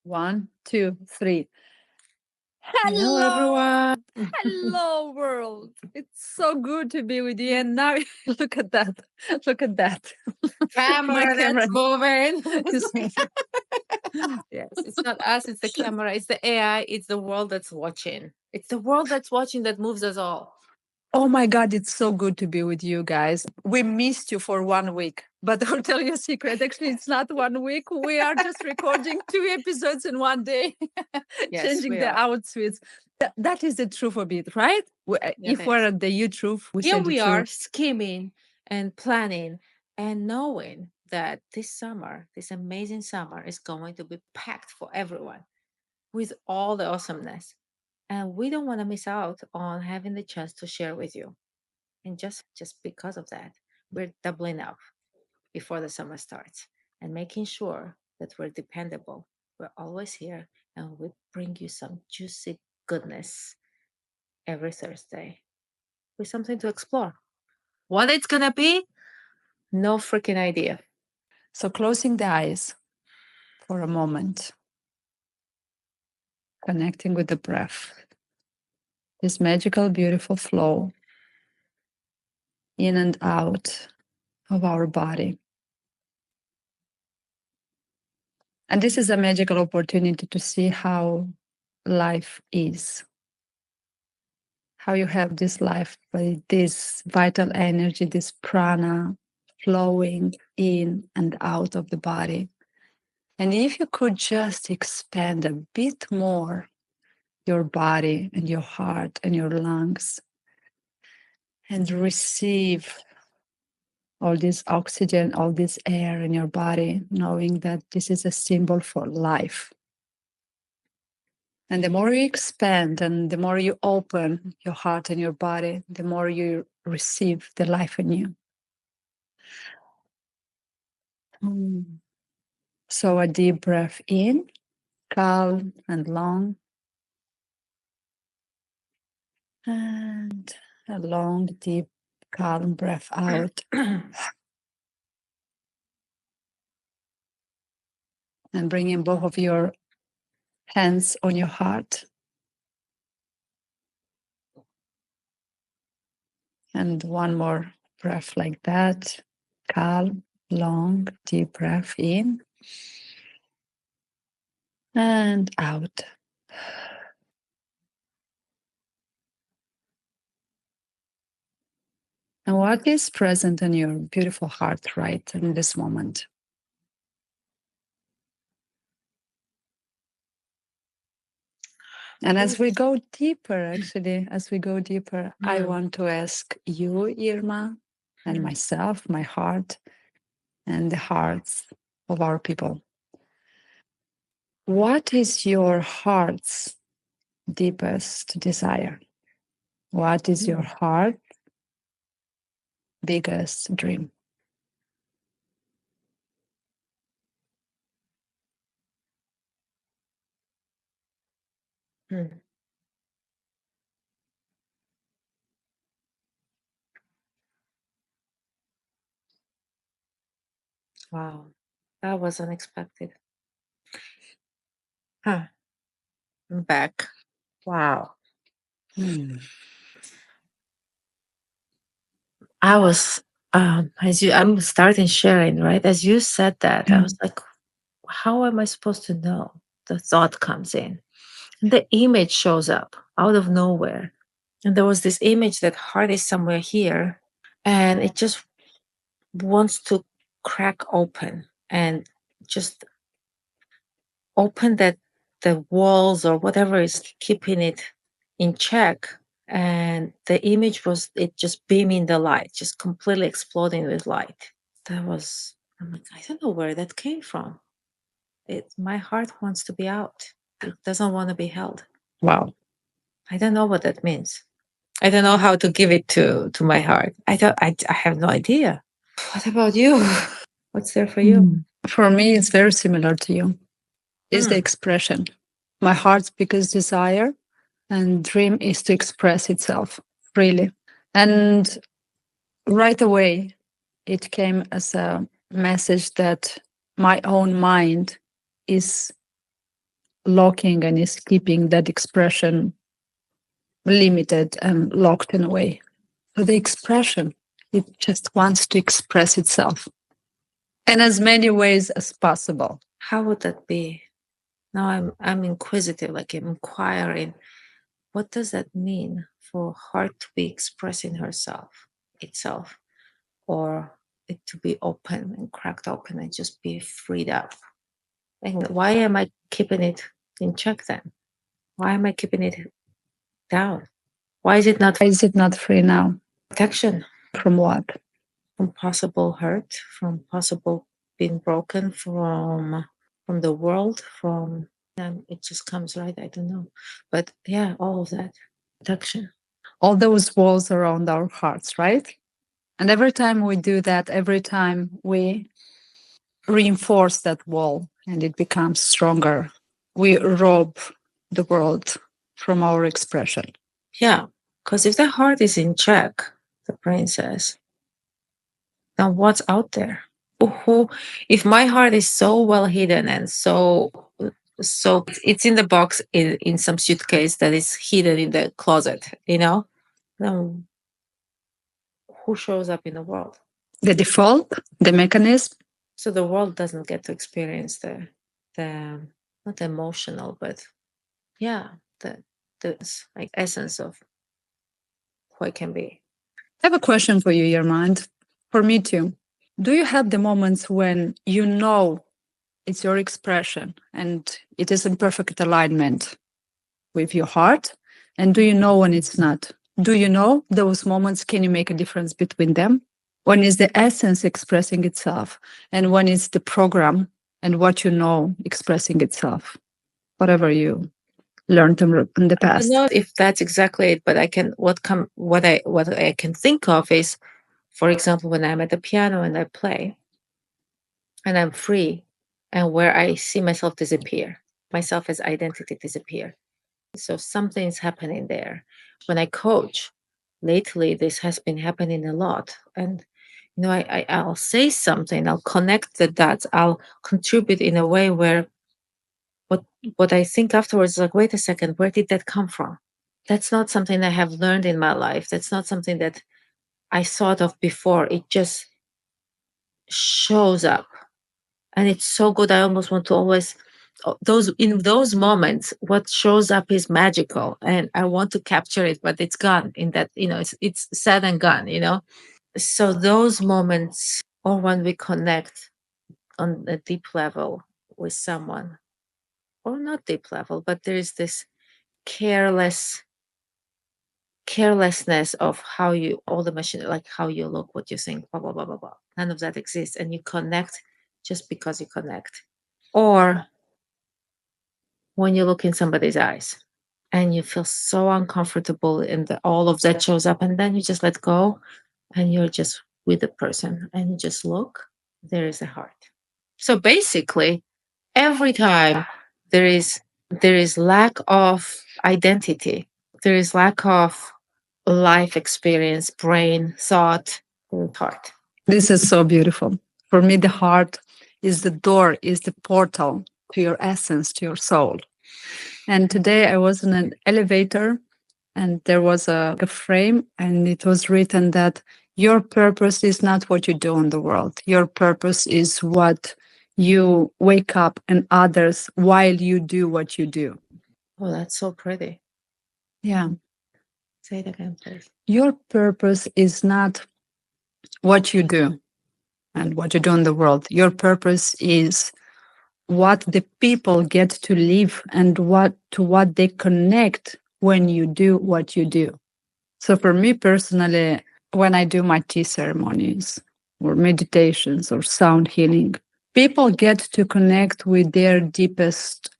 One, two, three. Hello, Hello, everyone. hello, world. It's so good to be with you. And now look at that. Look at that. My Camera camera that's moving. is Yes, it's not us, it's the camera, it's the AI, it's the world that's watching. It's the world that's watching that moves us all. Oh my God, it's so good to be with you guys. We missed you for 1 week, but I'll tell you a secret. Actually, it's not 1 week. We are just recording 2 episodes in one day, Yes, changing we the are. outfits. That is the truth of it, right? Yeah, If it we're is. at the you truth, we Here say the we are truth. scheming and planning and knowing that this summer, this amazing summer, is going to be packed for everyone with all the awesomeness. And we don't want to miss out on having the chance to share with you. And just because of that, we're doubling up before the summer starts and making sure that we're dependable. We're always here and we bring you some juicy goodness every Thursday with something to explore. What it's gonna be? No freaking idea. So, closing the eyes for a moment, connecting with the breath, this magical, beautiful flow in and out of our body. And this is a magical opportunity to see how life is, how you have this life, by this vital energy, this prana flowing in and out of the body. And if you could just expand a bit more your body and your heart and your lungs and receive all this oxygen, all this air in your body, knowing that this is a symbol for life. And the more you expand and the more you open your heart and your body, the more you receive the life in you. So a deep breath in, calm and long. And a long, deep, calm breath out. And bringing both of your hands on your heart. And one more breath like that. Calm, long, deep breath in and out. And what is present in your beautiful heart right in this moment? And as we go deeper, actually, I want to ask you, Irma, and myself, my heart, and the hearts of our people. What is your heart's deepest desire? What is your heart's biggest dream? Hmm. Wow, that was unexpected. Huh. I'm back. Wow. I was I'm starting sharing, right? As you said that, I was like, how am I supposed to know? The thought comes in. And the image shows up out of nowhere. And there was this image that heart is somewhere here, and it just wants to crack open and just open that the walls or whatever is keeping it in check. And the image was it just beaming the light, just completely exploding with light. That was, I'm like, I don't know where that came from. My heart wants to be out. It doesn't want to be held. Wow. I don't know what that means. I don't know how to give it to my heart. I have no idea. What about you? What's there for you? For me, it's very similar to you. It's the Mm. expression. My heart's biggest desire and dream is to express itself freely. And right away, it came as a message that my own mind is locking and is keeping that expression limited and locked in a way. So the expression, it just wants to express itself in as many ways as possible. How would that be? Now I'm inquisitive, like I'm inquiring. What does that mean for heart to be expressing herself itself, or it to be open and cracked open and just be freed up? And why am I keeping it in check then? Why am I keeping it down? Why is it not Why is it not free now? protection From what? from possible hurt, from possible being broken, from the world, from it just comes right. I don't know, but yeah, all of that protection. All those walls around our hearts, right? And every time we do that, every time we reinforce that wall and it becomes stronger, we rob the world from our expression. Yeah, because if the heart is in check, the brain says, then what's out there? Who, if my heart is so well hidden and so it's in the box in some suitcase that is hidden in the closet, then who shows up in the world? The default, the mechanism. So the world doesn't get to experience the not emotional, but yeah, the like essence of who it can be. I have a question for you, Irma, and for me too. Do you have the moments when you know it's your expression and it is in perfect alignment with your heart? And do you know when it's not? Do you know those moments? Can you make a difference between them? When is the essence expressing itself, and when is the program and what you know expressing itself? Whatever you learned in the I don't past. know if that's exactly it, but I can what I can think of is, for example, when I'm at the piano and I play and I'm free, and where I see myself disappear, myself as identity disappear. So something's happening there. When I coach, lately this has been happening a lot, and I'll say something, I'll connect the dots, I'll contribute in a way where what I think afterwards is like, wait a second, where did that come from? That's not something I have learned in my life. That's not something that I thought of before. It just shows up. And it's so good. I almost want to always those in those moments, what shows up is magical. And I want to capture it, but it's gone in that, it's said and gone. So those moments, or when we connect on a deep level with someone, or not deep level, but there is this carelessness of how you all the machine, like how you look, what you think, blah blah blah blah blah, none of that exists, and you connect just because you connect. Or when you look in somebody's eyes and you feel so uncomfortable and all of that shows up, and then you just let go and you're just with the person and you just look, there is a heart. So basically, every time there is lack of identity, there is lack of life experience, brain, thought, heart. This is so beautiful. For me, the heart is the door, is the portal to your essence, to your soul. And today I was in an elevator and there was a frame, and it was written that your purpose is not what you do in the world. Your purpose is what you wake up and others while you do what you do. Oh, that's so pretty. Yeah. Say it again, please. Your purpose is not what you do and what you do in the world. Your purpose is what the people get to live and what they connect when you do what you do. So for me personally, when I do my tea ceremonies or meditations or sound healing, people get to connect with their deepest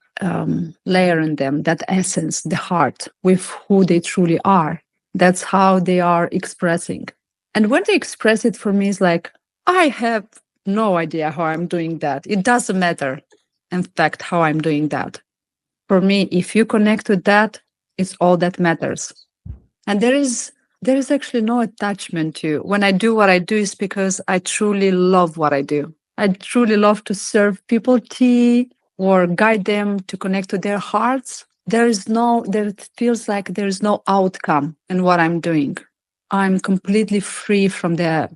layer in them, that essence, the heart, with who they truly are. That's how they are expressing. And when they express it, for me, it's like, I have no idea how I'm doing that. It doesn't matter, in fact, how I'm doing that. For me, if you connect with that, it's all that matters. And there is actually no attachment to when I do what I do is because I truly love what I do. I truly love to serve people tea. or guide them to connect to their hearts, there feels like there's no outcome in what I'm doing. I'm completely free from the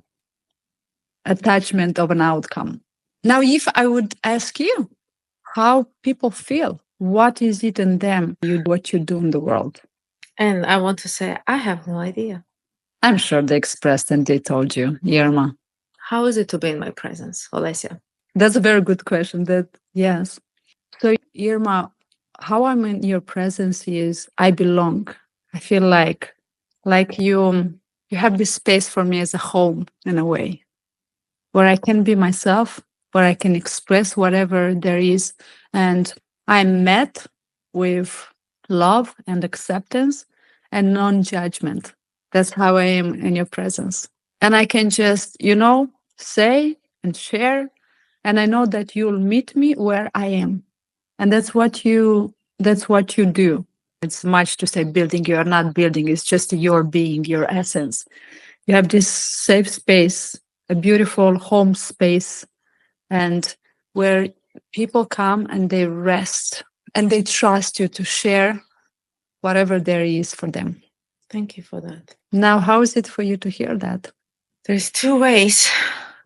attachment of an outcome. Now, if I would ask you how people feel, what is it in them, what you do in the world? And I want to say, I have no idea. I'm sure they expressed and they told you, Irma. How is it to be in my presence, Olesea? That's a very good question. That yes. So Irma, how I'm in your presence is I belong. I feel like you have this space for me as a home in a way where I can be myself, where I can express whatever there is. And I'm met with love and acceptance and non judgment. That's how I am in your presence. And I can just, say and share. And I know that you'll meet me where I am. And that's what you do. It's much to say building, you're not building, it's just your being, your essence. You have this safe space, a beautiful home space, and where people come and they rest and they trust you to share whatever there is for them. Thank you for that. Now, how is it for you to hear that? There's two ways.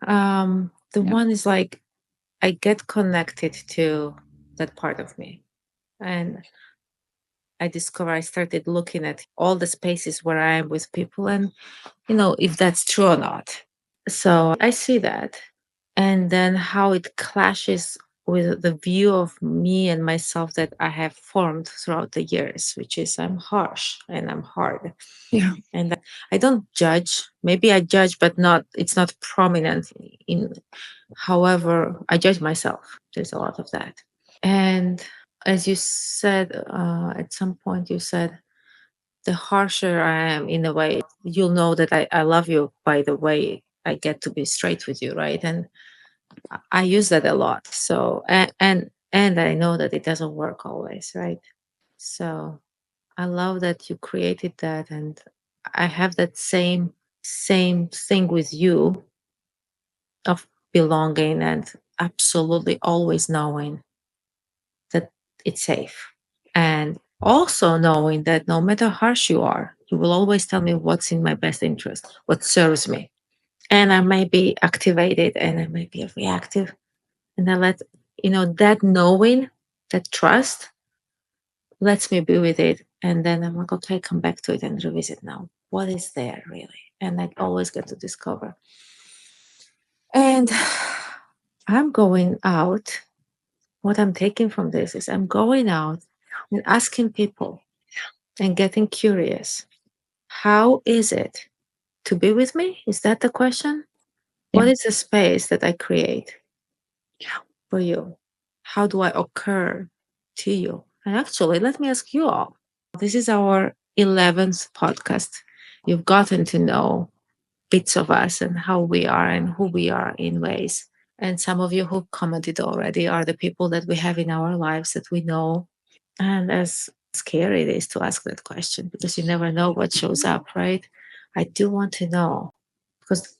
The Yeah. one is like I get connected to that part of me. And I started looking at all the spaces where I am with people and, if that's true or not. So I see that. And then how it clashes with the view of me and myself that I have formed throughout the years, which is I'm harsh and I'm hard. Yeah. And I don't judge. Maybe I judge, but it's not prominent in, however, I judge myself. There's a lot of that. And as you said, at some point, you said, the harsher I am, in a way, you'll know that I love you by the way I get to be straight with you, right? And I use that a lot. So, and I know that it doesn't work always, right? So I love that you created that, and I have that same thing with you of belonging and absolutely always knowing that it's safe. And also knowing that no matter how harsh you are, you will always tell me what's in my best interest, what serves me. And I may be activated and I may be reactive. And I that knowing, that trust lets me be with it. And then I'm like, okay, come back to it and revisit now. What is there really? And I always get to discover. And I'm going out. What I'm taking from this is I'm going out and asking people and getting curious. How is it to be with me? Is that the question? What Yeah. is the space that I create Yeah. for you? How do I occur to you? And actually, let me ask you all. This is our 11th podcast. You've gotten to know bits of us and how we are and who we are in ways. And some of you who commented already are the people that we have in our lives that we know. And as scary it is to ask that question because you never know what shows up, right? I do want to know because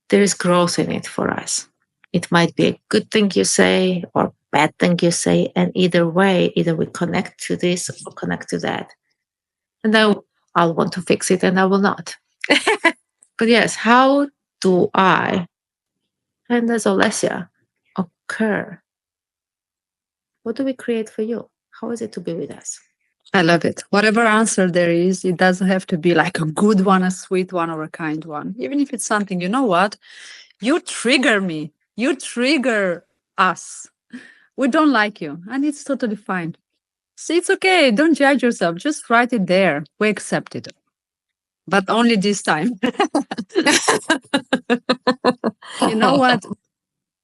there is growth in it for us. It might be a good thing you say or bad thing you say. And either way, either we connect to this or connect to that. And then I'll want to fix it and I will not. But yes, how do I, and as Olesea, occur? What do we create for you? How is it to be with us? I love it. Whatever answer there is, it doesn't have to be like a good one, a sweet one, or a kind one. Even if it's something, you know what? You trigger me. You trigger us. We don't like you, and it's totally fine. See, it's okay. Don't judge yourself. Just write it there. We accept it, but only this time. You know what?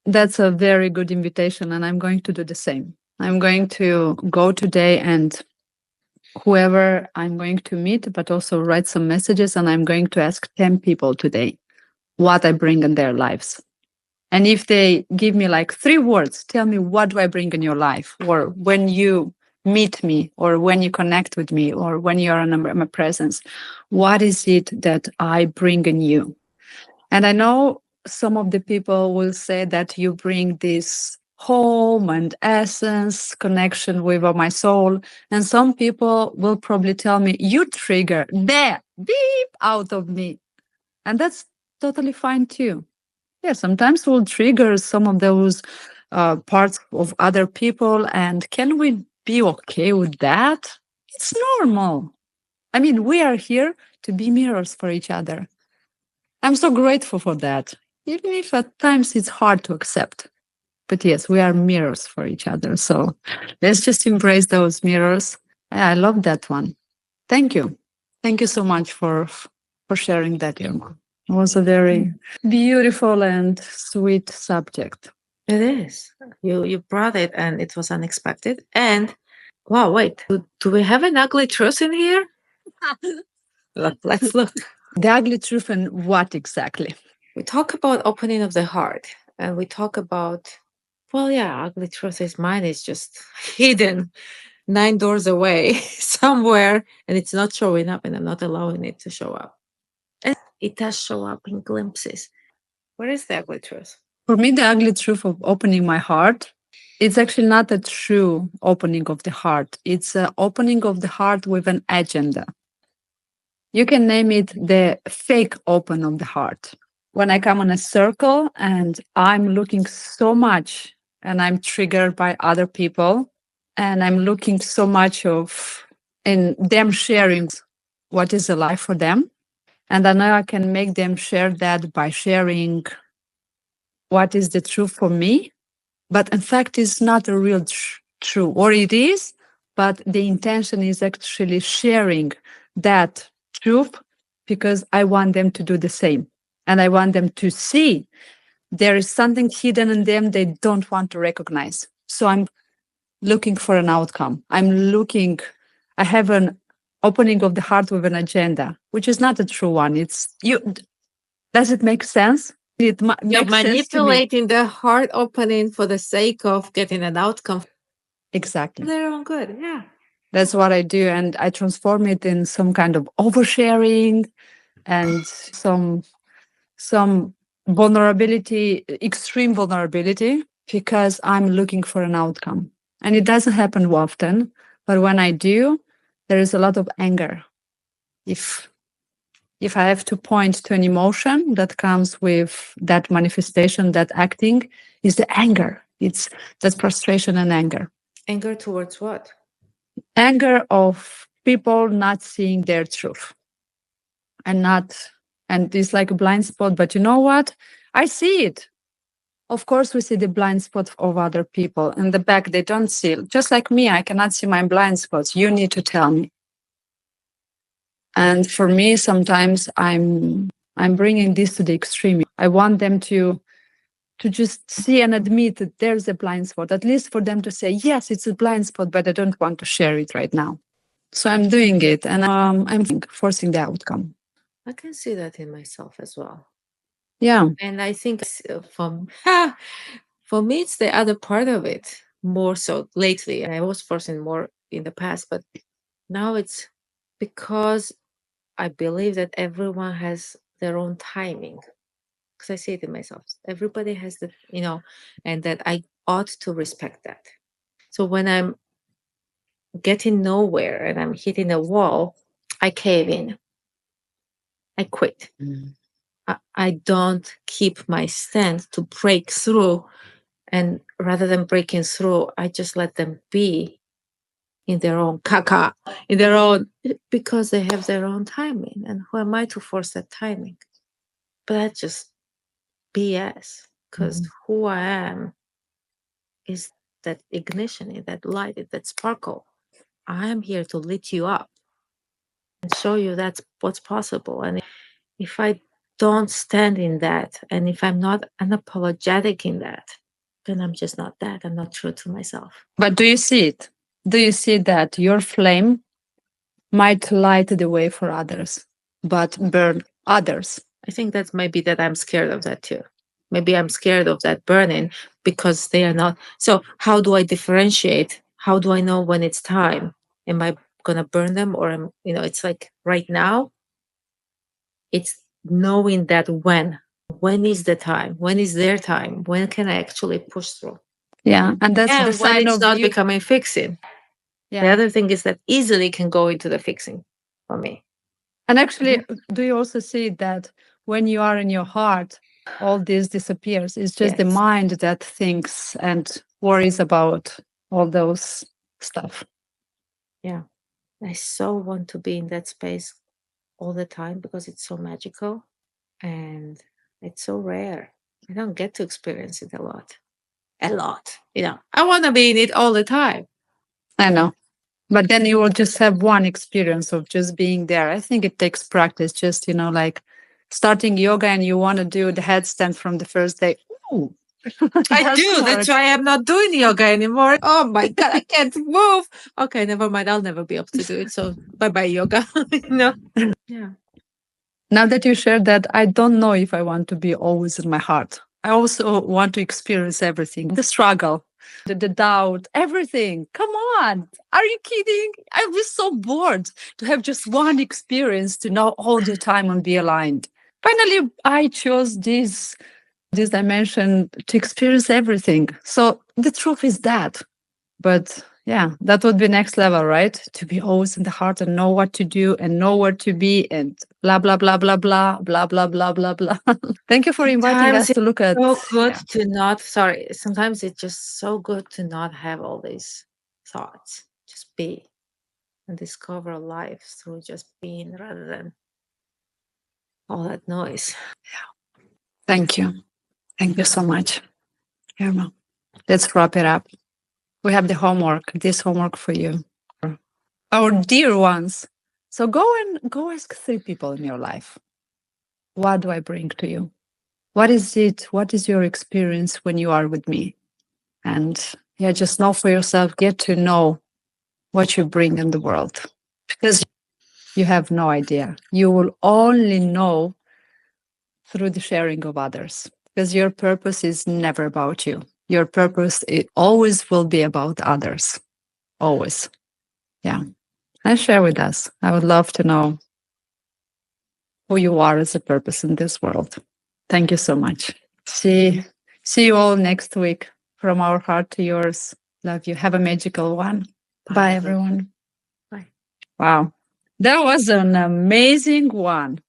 That's a very good invitation, and I'm going to do the same. I'm going to go today and whoever I'm going to meet, but also write some messages. And I'm going to ask 10 people today what I bring in their lives. And if they give me like 3 words, tell me what do I bring in your life, or when you meet me, or when you connect with me, or when you're in my presence, what is it that I bring in you? And I know some of the people will say that you bring this home and essence, connection with my soul. And some people will probably tell me, you trigger there, beep out of me. And that's totally fine too. Yeah, sometimes we'll trigger some of those parts of other people. And can we be okay with that? It's normal. I mean, we are here to be mirrors for each other. I'm so grateful for that, even if at times it's hard to accept. But yes, we are mirrors for each other. So let's just embrace those mirrors. Yeah, I love that one. Thank you. Thank you so much for sharing that, Irma. It was a very beautiful and sweet subject. It is. You brought it, and it was unexpected. And wow, wait, do we have an ugly truth in here? Look, let's look. The ugly truth and what exactly? We talk about opening of the heart, and we talk about, well, yeah, ugly truth is mine is just hidden 9 doors away somewhere, and it's not showing up, and I'm not allowing it to show up. And it does show up in glimpses. Where is the ugly truth? For me, the ugly truth of opening my heart, it's actually not a true opening of the heart. It's an opening of the heart with an agenda. You can name it the fake open of the heart. When I come in a circle and I'm looking so much and I'm triggered by other people and I'm looking so much of in them sharing what is alive for them. And I know I can make them share that by sharing what is the truth for me. But in fact, it's not a real true, or it is, but the intention is actually sharing that truth because I want them to do the same. And I want them to see there is something hidden in them they don't want to recognize. So I'm looking for an outcome. I have an opening of the heart with an agenda, which is not a true one. It's you. Does it make sense? It You're makes sense to me. manipulating the heart opening for the sake of getting an outcome. Exactly. Their own good. Yeah. That's what I do. And I transform it in some kind of oversharing and some vulnerability, extreme vulnerability, because I'm looking for an outcome. And it doesn't happen often, but when I do, there is a lot of anger. If I have to point to an emotion that comes with that manifestation, that acting, is the anger. It's that frustration and anger. Anger towards what? Anger of people not seeing their truth and it's like a blind spot. But you know what? I see it. Of course, we see the blind spot of other people in the back. They don't see it. Just like me, I cannot see my blind spots. You need to tell me. And for me, sometimes I'm bringing this to the extreme. I want them to just see and admit that there's a blind spot, at least for them to say, yes, it's a blind spot, but I don't want to share it right now. So I'm doing it and I'm forcing the outcome. I can see that in myself as well. Yeah. And I think for me, it's the other part of it more so lately. I was forcing more in the past, but now it's because I believe that everyone has their own timing. Because I see it in myself. Everybody has and that I ought to respect that. So when I'm getting nowhere and I'm hitting a wall, I cave in. I quit. I don't keep my stand to break through. And rather than breaking through, I just let them be in their own caca, in their own, because they have their own timing. And who am I to force that timing? But that's just BS, because who I am is that ignition, that light, that sparkle. I am here to lit you up and show you that's what's possible. And if I don't stand in that, and if I'm not unapologetic in that, then I'm just not that. I'm not true to myself. But do you see it? Do you see that your flame might light the way for others, but burn others? I think that might be that I'm scared of that too. Maybe I'm scared of that burning because they are not. So, how do I differentiate? How do I know when it's time? Am I going to burn them, or it's like right now, it's knowing that when is the time? When is their time? When can I actually push through? Yeah. And that's the And when sign it's of not you. becoming fixing. The Yeah. other thing is that easily can go into the fixing for me. And actually, do you also see that when you are in your heart, all this disappears? It's just the Yes. mind that thinks and worries about all those stuff. Yeah. I so want to be in that space all the time because it's so magical and it's so rare. I don't get to experience it a lot. A lot. I want to be in it all the time. I know. But then you will just have one experience of just being there. I think it takes practice, just, like starting yoga and you want to do the headstand from the first day. Ooh, I doesn't do. That's work. why I'm not doing yoga anymore. Oh my God, I can't move. Okay, never mind. I'll never be able to do it. So bye bye, yoga. Yeah. Now that you shared that, I don't know if I want to be always in my heart. I also want to experience everything, the struggle, the doubt, everything. Come on. Are you kidding? I was so bored to have just one experience to know all the time and be aligned. Finally, I chose this dimension to experience everything. So the truth is that. But yeah, that would be next level, right? To be always in the heart and know what to do and know where to be and blah, blah, blah, blah, blah, blah, blah, blah, blah, blah. Thank you for inviting Sometimes us it's to look at. so good Yeah, to not, sorry, sometimes it's just so good to not have all these thoughts. Just be and discover life through just being rather than all that noise. thank you. Thank you so much, Irma. Let's wrap it up. We have the homework, this homework for you, our dear ones. So go ask 3 people in your life. What do I bring to you? What is it? What is your experience when you are with me? And yeah, just know for yourself, get to know what you bring in the world because you have no idea. You will only know through the sharing of others because your purpose is never about you. Your purpose, it always will be about others. Always. Yeah. And share with us. I would love to know who you are as a purpose in this world. Thank you so much. See you all next week. From our heart to yours. Love you. Have a magical one. Bye everyone. Bye. Wow. That was an amazing one.